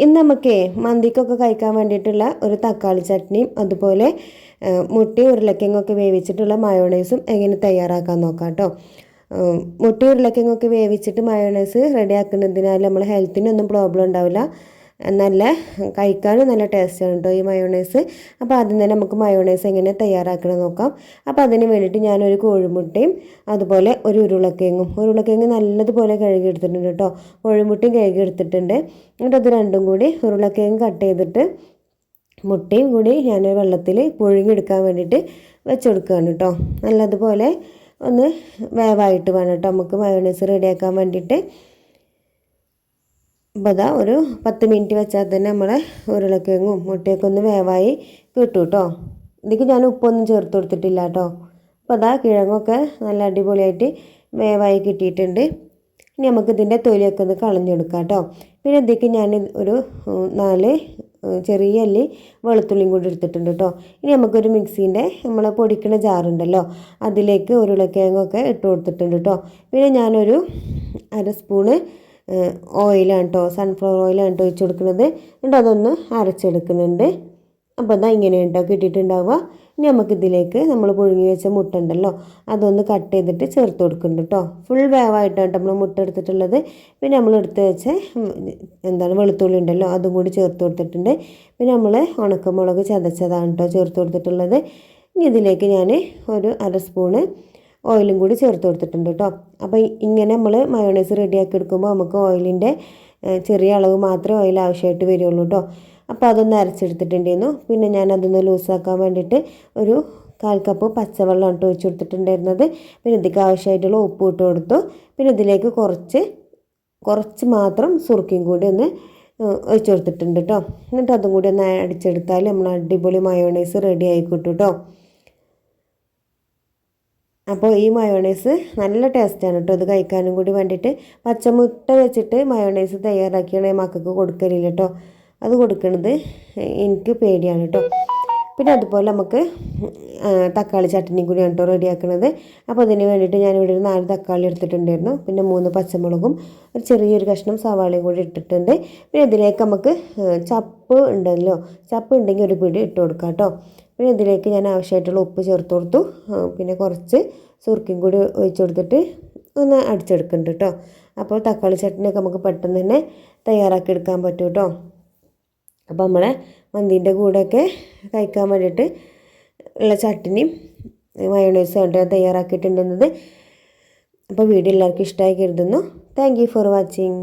ഇന്ന് നമുക്കേ മന്തിക്കൊക്കെ കഴിക്കാൻ വേണ്ടിയിട്ടുള്ള ഒരു തക്കാളി ചട്നിയും അതുപോലെ മുട്ടയും ഉരുളക്കിഴങ്ങൊക്കെ വേവിച്ചിട്ടുള്ള മയോണൈസും എങ്ങനെ തയ്യാറാക്കാൻ നോക്കാം കേട്ടോ. മുട്ടയും ഉരുളക്കിഴങ്ങൊക്കെ വേവിച്ചിട്ട് മയോണൈസ് റെഡിയാക്കുന്നതിനാൽ നമ്മൾ ഹെൽത്തിനൊന്നും പ്രോബ്ലം ഉണ്ടാവില്ല. നല്ല കഴിക്കാനും നല്ല ടേസ്റ്റാണ് കേട്ടോ ഈ മയോണൈസ്. അപ്പോൾ ആദ്യം തന്നെ നമുക്ക് മയോണൈസ് എങ്ങനെ തയ്യാറാക്കണം നോക്കാം. അപ്പോൾ അതിന് വേണ്ടിയിട്ട് ഞാനൊരു കോഴിമുട്ടയും അതുപോലെ ഒരു ഉരുളക്കിഴങ്ങ് നല്ലതുപോലെ കഴുകി എടുത്തിട്ടുണ്ട് കേട്ടോ. കോഴിമുട്ടയും കഴുകി എടുത്തിട്ടുണ്ട്. എന്നിട്ട് അത് രണ്ടും കൂടി ഉരുളക്കിഴങ്ങ് കട്ട് ചെയ്തിട്ട് മുട്ടയും കൂടി ഞാൻ വെള്ളത്തിൽ പുഴുങ്ങിയെടുക്കാൻ വേണ്ടിയിട്ട് വെച്ചെടുക്കുകയാണ് കേട്ടോ. നല്ലതുപോലെ ഒന്ന് വേവായിട്ട് വേണം കേട്ടോ നമുക്ക് മയോണൈസ് റെഡിയാക്കാൻ വേണ്ടിയിട്ട്. അപ്പോൾ അതാ ഒരു 10 മിനിറ്റ് വെച്ചാൽ തന്നെ നമ്മളെ ഉരുളക്കിഴങ്ങും മുട്ടയൊക്കെ ഒന്ന് വേവായി കിട്ടും കേട്ടോ. ഇതിലേക്ക് ഞാൻ ഉപ്പൊന്നും ചേർത്ത് കൊടുത്തിട്ടില്ല കേട്ടോ. അപ്പോൾ അതാ കിഴങ്ങൊക്കെ നല്ല അടിപൊളിയായിട്ട് വേവായി കിട്ടിയിട്ടുണ്ട്. ഇനി നമുക്കിതിൻ്റെ തൊലിയൊക്കെ ഒന്ന് കളഞ്ഞെടുക്കാം കേട്ടോ. പിന്നെ ഇതിലേക്ക് ഞാൻ ഒരു 4 ചെറിയ അല്ലി വെളുത്തുള്ളിയും കൂടി എടുത്തിട്ടുണ്ട് കേട്ടോ. ഇനി നമുക്കൊരു മിക്സീൻ്റെ നമ്മൾ പൊടിക്കുന്ന ജാറുണ്ടല്ലോ അതിലേക്ക് ഉരുളക്കിഴങ്ങൊക്കെ ഇട്ട് കൊടുത്തിട്ടുണ്ട് കേട്ടോ. പിന്നെ ഞാനൊരു 1/2 സ്പൂണ് ഓയിലാണ് കേട്ടോ, സൺഫ്ലവർ ഓയിലാണ് കേട്ടോ ഒഴിച്ച് കൊടുക്കുന്നത്. എന്നിട്ട് അതൊന്ന് അരച്ചെടുക്കുന്നുണ്ട്. അപ്പോൾ അതാ ഇങ്ങനെ കേട്ടോ കിട്ടിയിട്ടുണ്ടാവുക. ഇനി നമുക്കിതിലേക്ക് നമ്മൾ പുഴുങ്ങി വെച്ച മുട്ട ഉണ്ടല്ലോ അതൊന്ന് കട്ട് ചെയ്തിട്ട് ചേർത്ത് കൊടുക്കുന്നുണ്ട് കേട്ടോ. ഫുൾ വേവായിട്ടാണ് നമ്മൾ മുട്ട എടുത്തിട്ടുള്ളത്. പിന്നെ നമ്മൾ എടുത്ത് വെച്ച വെളുത്തുള്ളി ഉണ്ടല്ലോ അതും കൂടി ചേർത്ത് കൊടുത്തിട്ടുണ്ട്. പിന്നെ നമ്മൾ ഉണക്കമുളക് ചതച്ചതാണ് കേട്ടോ ചേർത്ത് കൊടുത്തിട്ടുള്ളത്. ഇനി ഇതിലേക്ക് ഞാൻ ഒരു 1/2 സ്പൂണ് ഓയിലും കൂടി ചേർത്ത് കൊടുത്തിട്ടുണ്ട് കേട്ടോ. അപ്പോൾ ഇങ്ങനെ നമ്മൾ മയോണൈസ് റെഡിയാക്കി എടുക്കുമ്പോൾ നമുക്ക് ഓയിലിൻ്റെ ചെറിയ അളവ് മാത്രമേ ഓയിൽ ആവശ്യമായിട്ട് വരുള്ളൂ കേട്ടോ. അപ്പോൾ അതൊന്ന് അരച്ചെടുത്തിട്ടുണ്ടായിരുന്നു. പിന്നെ ഞാൻ അതൊന്ന് ലൂസാക്കാൻ വേണ്ടിയിട്ട് ഒരു 1/4 കപ്പ് പച്ചവെള്ളം ഇട്ട് ഒഴിച്ച് കൊടുത്തിട്ടുണ്ടായിരുന്നത്. പിന്നെ ഇതിലേക്ക് ആവശ്യമായിട്ടുള്ള ഉപ്പ് ഇട്ട് കൊടുത്തു. പിന്നെ ഇതിലേക്ക് കുറച്ച് മാത്രം സുർക്കയും കൂടി ഒന്ന് ഒഴിച്ച് കൊടുത്തിട്ടുണ്ട് കേട്ടോ. എന്നിട്ട് അതും കൂടി ഒന്ന് അടിച്ചെടുത്താൽ നമ്മൾ അടിപൊളി മയോണൈസ് റെഡി ആയി കിട്ടും കേട്ടോ. അപ്പോൾ ഈ മയോണൈസ് നല്ല ടേസ്റ്റാണ് കേട്ടോ. ഇത് കഴിക്കാനും കൂടി വേണ്ടിയിട്ട് പച്ചമുട്ട വെച്ചിട്ട് മയോണൈസ് തയ്യാറാക്കിയാണ് മക്കൾക്ക് കൊടുക്കലില്ല കേട്ടോ. അത് കൊടുക്കുന്നത് എനിക്ക് പേടിയാണ് കേട്ടോ. പിന്നെ അതുപോലെ നമുക്ക് തക്കാളി ചട്നി കൂടിയാണ് കേട്ടോ റെഡിയാക്കുന്നത്. അപ്പോൾ അതിന് വേണ്ടിയിട്ട് ഞാനിവിടെ ഒരു 4 തക്കാളി എടുത്തിട്ടുണ്ടായിരുന്നു. പിന്നെ 3 പച്ചമുളകും ഒരു ചെറിയൊരു കഷ്ണം സവാളയും കൂടി ഇട്ടിട്ടുണ്ട്. പിന്നെ ഇതിലേക്ക് നമുക്ക് ചപ്പ് ഉണ്ടല്ലോ, ചപ്പ് ഉണ്ടെങ്കിൽ ഒരു പിടി ഇട്ട് കൊടുക്കാം കേട്ടോ. പിന്നെ ഇതിലേക്ക് ഞാൻ ആവശ്യമായിട്ടുള്ള ഉപ്പ് ചേർത്ത് കൊടുത്തു. പിന്നെ കുറച്ച് സുർക്കയും കൂടി ഒഴിച്ച് കൊടുത്തിട്ട് ഒന്ന് അടിച്ചെടുക്കുന്നുണ്ട് കേട്ടോ. അപ്പോൾ തക്കാളി ചട്നിയൊക്കെ നമുക്ക് പെട്ടെന്ന് തന്നെ തയ്യാറാക്കി എടുക്കാൻ പറ്റും കേട്ടോ. അപ്പോൾ നമ്മളെ മന്തീൻ്റെ കൂടെയൊക്കെ കഴിക്കാൻ വേണ്ടിയിട്ട് ഉള്ള ചട്നിയും മയോണൈസും ആയിട്ട് തയ്യാറാക്കിയിട്ടുണ്ടെന്നത്. അപ്പോൾ വീഡിയോ എല്ലാവർക്കും ഇഷ്ടമായി കരുതുന്നു. Thank you for watching.